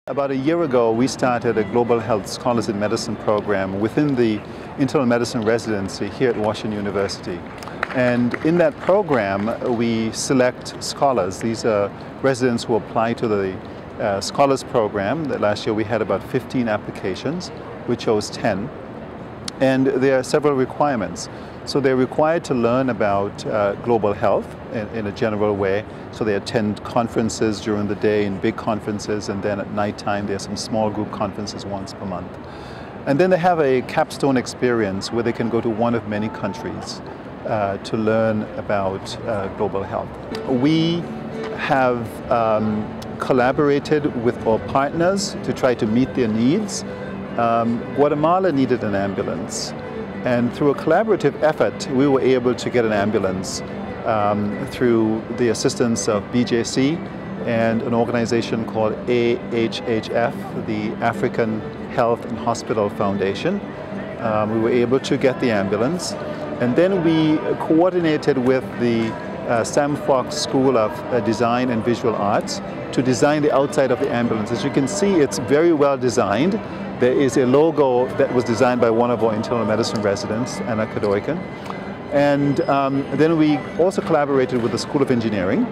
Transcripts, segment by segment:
About a year ago, we started a Global Health Scholars in Medicine program within the internal medicine residency here at Washington University. And in that program, we select scholars. These are residents who apply to the scholars program. Last year we had about 15 applications. We chose 10. And there are several requirements. So they're required to learn about global health in a general way. So they attend conferences during the day in big conferences, and then at nighttime there are some small group conferences once per month. And then they have a capstone experience where they can go to one of many countries to learn about global health. We have collaborated with our partners to try to meet their needs. Guatemala needed an ambulance, and through a collaborative effort we were able to get an ambulance through the assistance of BJC and an organization called AHHF, the African Health and Hospital Foundation. We were able to get the ambulance, and then we coordinated with the Sam Fox School of Design and Visual Arts to design the outside of the ambulance. As you can see, it's very well designed. There is a logo that was designed by one of our internal medicine residents, Anna Kadoikan. And then we also collaborated with the School of Engineering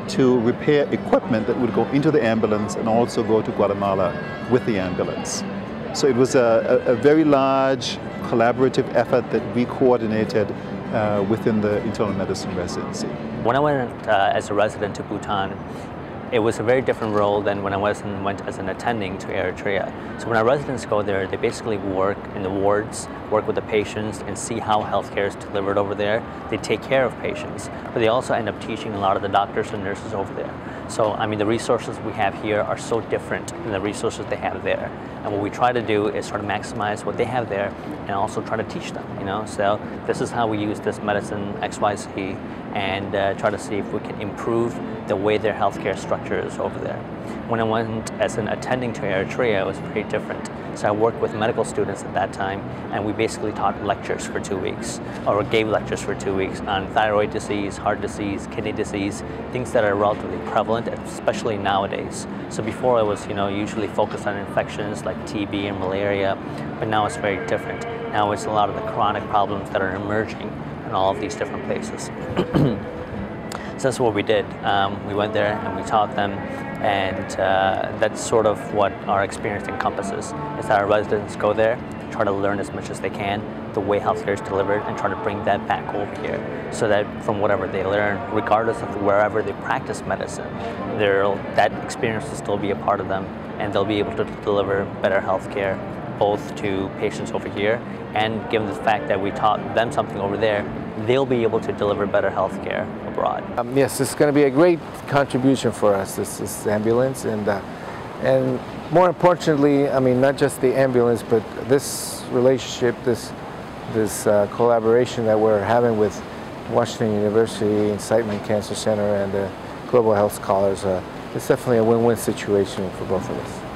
to repair equipment that would go into the ambulance and also go to Guatemala with the ambulance. So it was a very large collaborative effort that we coordinated within the internal medicine residency. When I went as a resident to Bhutan, it was a very different role than when I went as an attending to Eritrea. So when our residents go there, they basically work in the wards, work with the patients, and see how healthcare is delivered over there. They take care of patients, but they also end up teaching a lot of the doctors and nurses over there. So, I mean, the resources we have here are so different than the resources they have there. And what we try to do is try to maximize what they have there and also try to teach them, you know? So this is how we use this medicine XYZ and try to see if we can improve the way their healthcare structure is over there. When I went as an attending to Eritrea, it was very different. So I worked with medical students at that time, and we basically taught lectures for 2 weeks, or gave lectures for 2 weeks on thyroid disease, heart disease, kidney disease, things that are relatively prevalent, especially nowadays. So before it was, usually focused on infections like TB and malaria, but now it's very different. Now it's a lot of the chronic problems that are emerging in all of these different places. So that's what we did. We went there and we taught them, and that's sort of what our experience encompasses, is that our residents go there, try to learn as much as they can, the way healthcare is delivered, and try to bring that back over here, so that from whatever they learn, regardless of wherever they practice medicine, that experience will still be a part of them, and they'll be able to deliver better healthcare, both to patients over here, and given the fact that we taught them something over there, they'll be able to deliver better healthcare abroad. Yes, it's going to be a great contribution for us, this ambulance, and more importantly, I mean, not just the ambulance, but this relationship, this collaboration that we're having with Washington University and Sept Cancer Center and the Global Health Scholars. It's definitely a win-win situation for both of us.